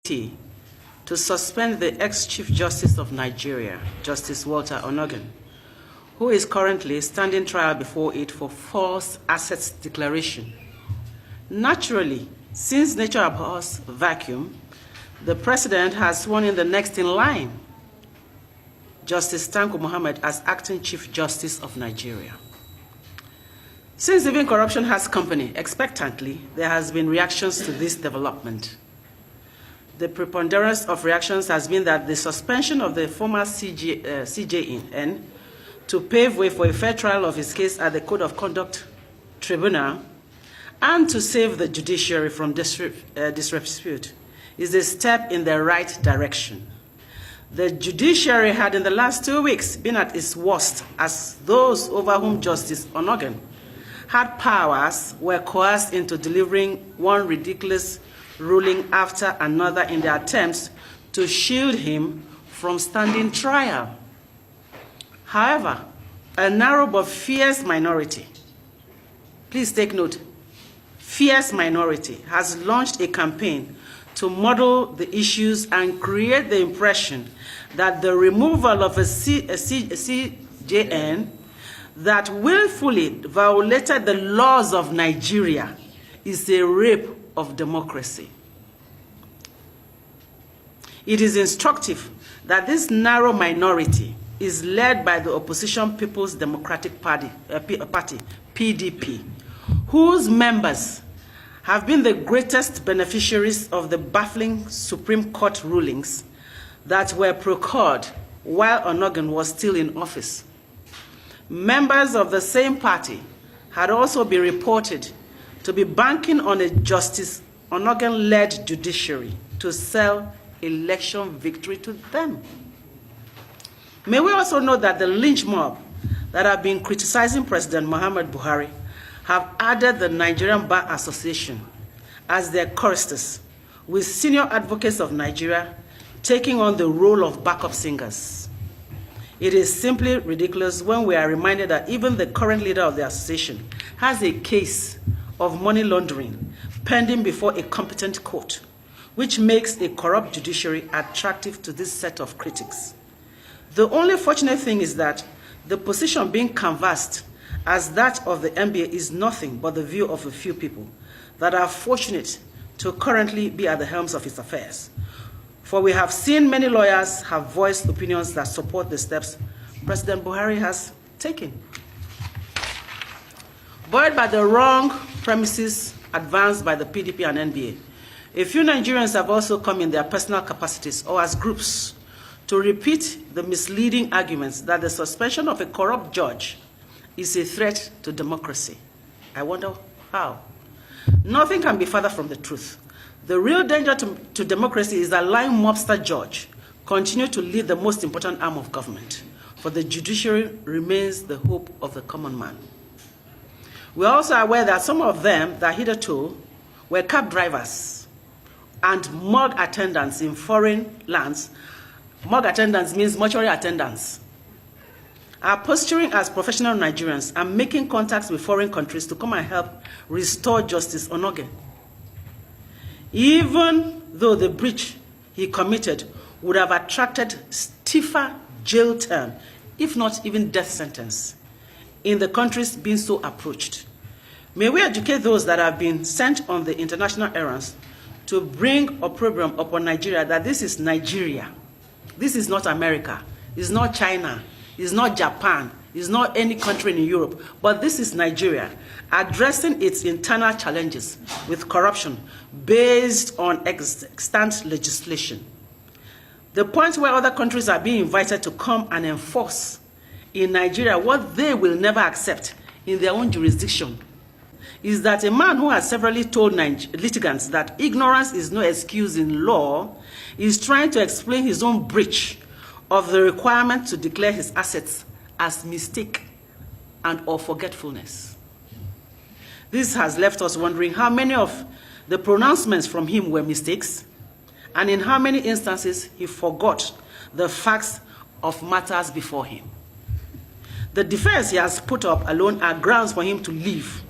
to suspend the ex-Chief Justice of Nigeria, Justice Walter Onnoghen, who is currently standing trial before it for false assets declaration. Naturally, since nature abhors vacuum, the President has sworn in the next in line, Justice Tanko Muhammad, as acting Chief Justice of Nigeria. Since even corruption has company, expectantly, there has been reactions to this development. The preponderance of reactions has been that the suspension of the former CJN to pave way for a fair trial of his case at the Code of Conduct Tribunal and to save the judiciary from disrepute is a step in the right direction. The judiciary had in the last 2 weeks been at its worst as those over whom Justice Onnoghen had powers were coerced into delivering one ridiculous ruling after another in their attempts to shield him from standing trial. However, a narrow but fierce minority, please take note, fierce minority has launched a campaign to muddle the issues and create the impression that the removal of a CJN that willfully violated the laws of Nigeria is a rape of democracy. It is instructive that this narrow minority is led by the opposition People's Democratic Party, PDP, whose members have been the greatest beneficiaries of the baffling Supreme Court rulings that were procured while Onnoghen was still in office. Members of the same party had also been reported to be banking on a Justice Onnoghen-led judiciary to sell election victory to them. May we also note that the lynch mob that have been criticizing President Muhammad Buhari have added the Nigerian Bar Association as their choristers, with senior advocates of Nigeria taking on the role of backup singers. It is simply ridiculous when we are reminded that even the current leader of the association has a case of money laundering pending before a competent court, which makes a corrupt judiciary attractive to this set of critics. The only fortunate thing is that the position being canvassed as that of the NBA is nothing but the view of a few people that are fortunate to currently be at the helms of its affairs. For we have seen many lawyers have voiced opinions that support the steps President Buhari has taken. Buoyed by the wrong premises advanced by the PDP and NBA, a few Nigerians have also come in their personal capacities or as groups to repeat the misleading arguments that the suspension of a corrupt judge is a threat to democracy. I wonder how. Nothing can be further from the truth. The real danger to democracy is that lying mobster judge continue to lead the most important arm of government, for the judiciary remains the hope of the common man. We are also aware that some of them that hitherto were cab drivers and morgue attendants in foreign lands. Morgue attendants means mortuary attendants, are posturing as professional Nigerians and making contacts with foreign countries to come and help restore Justice Onnoghen, even though the breach he committed would have attracted stiffer jail term, if not even death sentence, in the countries being so approached. May we educate those that have been sent on the international errands to bring opprobrium upon Nigeria that this is Nigeria. This is not America. It's not China. It's not Japan. It's not any country in Europe. But this is Nigeria, addressing its internal challenges with corruption based on extant legislation. The point where other countries are being invited to come and enforce in Nigeria what they will never accept in their own jurisdiction is that a man who has severally told litigants that ignorance is no excuse in law is trying to explain his own breach of the requirement to declare his assets as mistake and or forgetfulness. This has left us wondering how many of the pronouncements from him were mistakes, and in how many instances he forgot the facts of matters before him. The defense he has put up alone are grounds for him to leave.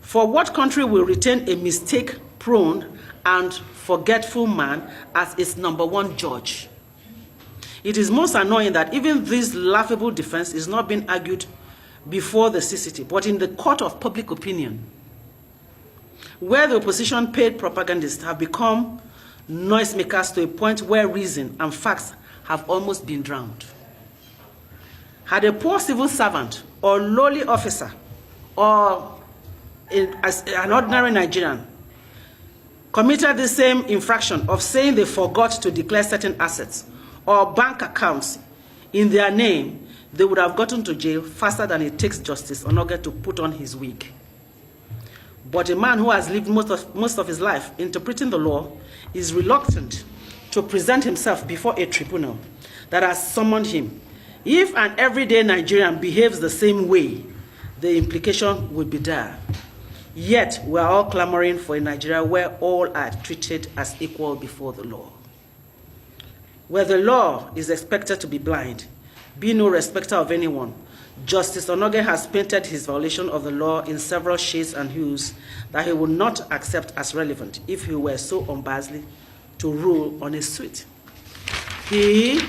For what country will retain a mistake-prone and forgetful man as its #1 judge. It is most annoying that even this laughable defense is not being argued before the CCT, but in the court of public opinion, where the opposition paid propagandists have become noisemakers to a point where reason and facts have almost been drowned. Had a poor civil servant or lowly officer or as an ordinary Nigerian committed the same infraction of saying they forgot to declare certain assets or bank accounts in their name, they would have gotten to jail faster than it takes Justice Onoge to put on his wig. But a man who has lived most of his life interpreting the law is reluctant to present himself before a tribunal that has summoned him. If an everyday Nigerian behaves the same way, the implication would be dire. Yet, we are all clamoring for a Nigeria where all are treated as equal before the law, where the law is expected to be blind, be no respecter of anyone. Justice Onoge has painted his violation of the law in several shades and hues that he would not accept as relevant if he were so unbiased to rule on a suit. He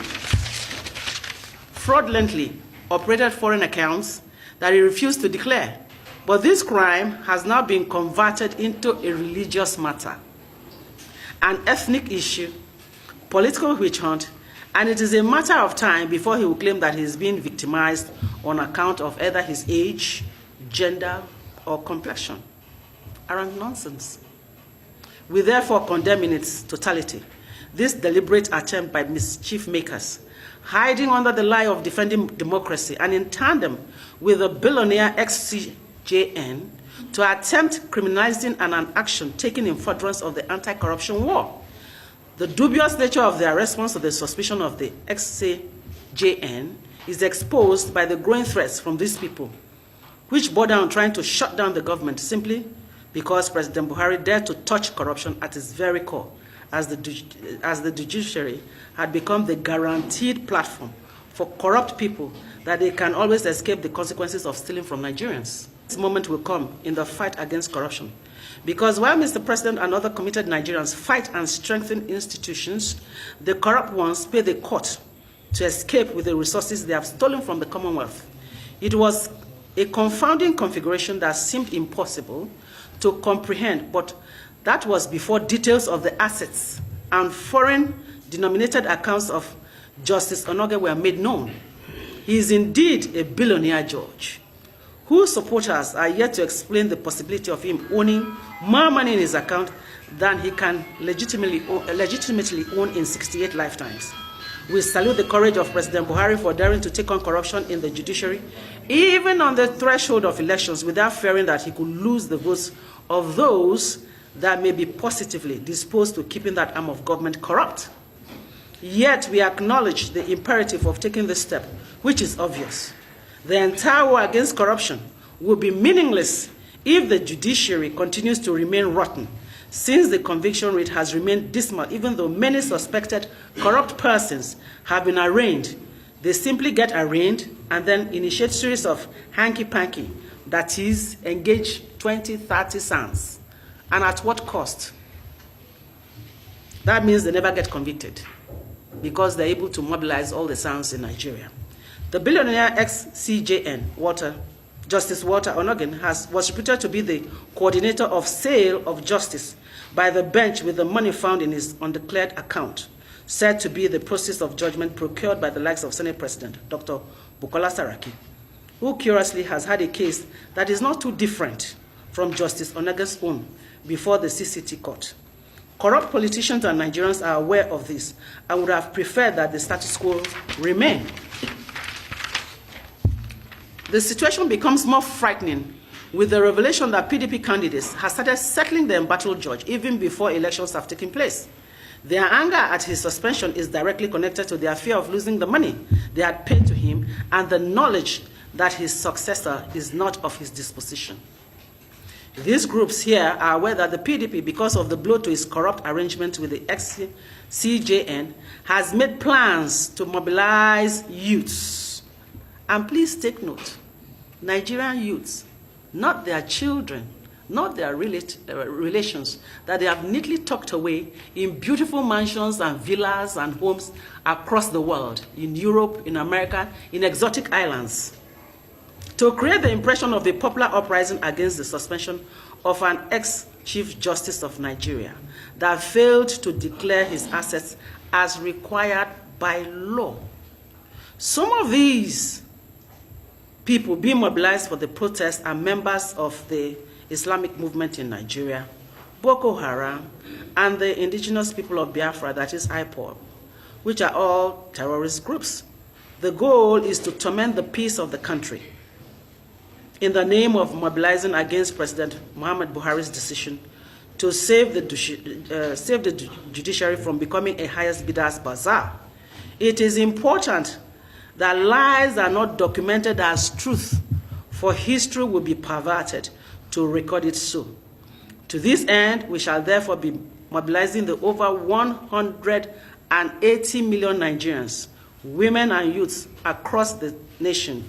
fraudulently operated foreign accounts that he refused to declare. But this crime has now been converted into a religious matter, an ethnic issue, political witch hunt, and it is a matter of time before he will claim that he is being victimized on account of either his age, gender, or complexion. Arrant nonsense. We therefore condemn in its totality this deliberate attempt by mischief makers, hiding under the lie of defending democracy and in tandem with the billionaire ex-CJN to attempt criminalizing an action taken in furtherance of the anti-corruption war. The dubious nature of their response to the suspicion of the ex-CJN is exposed by the growing threats from these people, which border on trying to shut down the government simply because President Buhari dared to touch corruption at its very core, as the judiciary had become the guaranteed platform for corrupt people that they can always escape the consequences of stealing from Nigerians. This moment will come in the fight against corruption, because while Mr. President and other committed Nigerians fight and strengthen institutions, the corrupt ones pay the court to escape with the resources they have stolen from the Commonwealth. It was a confounding configuration that seemed impossible to comprehend, but that was before details of the assets and foreign-denominated accounts of Justice Onoge were made known. He is indeed a billionaire judge, whose supporters are yet to explain the possibility of him owning more money in his account than he can legitimately own in 68 lifetimes. We salute the courage of President Buhari for daring to take on corruption in the judiciary, even on the threshold of elections, without fearing that he could lose the votes of those that may be positively disposed to keeping that arm of government corrupt. Yet we acknowledge the imperative of taking this step, which is obvious. The entire war against corruption will be meaningless if the judiciary continues to remain rotten, since the conviction rate has remained dismal. Even though many suspected corrupt persons have been arraigned, they simply get arraigned and then initiate a series of hanky-panky, that is, engage 20, 30 sons. And at what cost? That means they never get convicted, because they're able to mobilize all the sounds in Nigeria. The billionaire ex-CJN, Justice Walter Onogen, was reputed to be the coordinator of sale of justice by the bench with the money found in his undeclared account, said to be the process of judgment procured by the likes of Senate President Dr. Bukola Saraki, who curiously has had a case that is not too different from Justice Onogen's own before the CCT court. Corrupt politicians and Nigerians are aware of this and would have preferred that the status quo remain. The situation becomes more frightening with the revelation that PDP candidates have started settling the embattled judge even before elections have taken place. Their anger at his suspension is directly connected to their fear of losing the money they had paid to him and the knowledge that his successor is not of his disposition. These groups here are aware that the PDP, because of the blow to its corrupt arrangement with the ex-CJN, has made plans to mobilize youths. And please take note, Nigerian youths, not their children, not their relations, that they have neatly tucked away in beautiful mansions and villas and homes across the world, in Europe, in America, in exotic islands, to create the impression of a popular uprising against the suspension of an ex-Chief Justice of Nigeria that failed to declare his assets as required by law. Some of these people being mobilized for the protest are members of the Islamic movement in Nigeria, Boko Haram, and the indigenous people of Biafra, that is IPOB, which are all terrorist groups. The goal is to torment the peace of the country in the name of mobilizing against President Muhammad Buhari's decision to save the judiciary from becoming a highest bidder's bazaar. It is important that lies are not documented as truth, for history will be perverted to record it so. To this end, we shall therefore be mobilizing the over 180 million Nigerians, women and youths across the nation,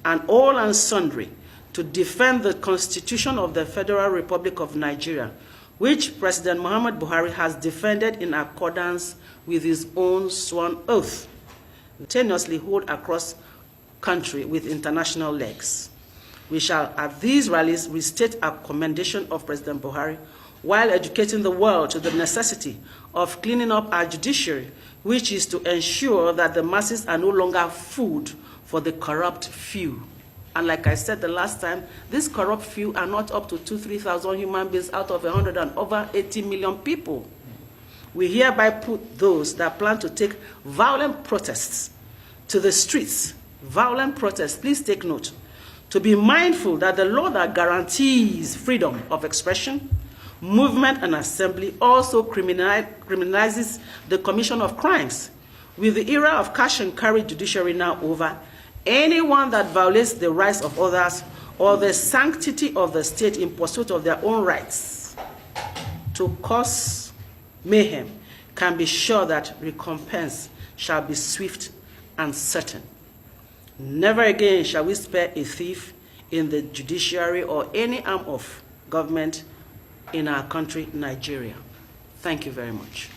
and all and sundry, to defend the Constitution of the Federal Republic of Nigeria, which President Muhammad Buhari has defended in accordance with his own sworn oath, simultaneously hold across country with international legs. We shall, at these rallies, restate our commendation of President Buhari while educating the world to the necessity of cleaning up our judiciary, which is to ensure that the masses are no longer food for the corrupt few. And like I said the last time, these corrupt few are not up to 2,000-3,000 human beings out of 180 million people. We hereby put those that plan to take violent protests to the streets, violent protests, please take note, to be mindful that the law that guarantees freedom of expression, movement, and assembly also criminalizes the commission of crimes. With the era of cash and carry judiciary now over, anyone that violates the rights of others or the sanctity of the state in pursuit of their own rights to cause mayhem can be sure that recompense shall be swift and certain. Never again shall we spare a thief in the judiciary or any arm of government in our country, Nigeria. Thank you very much.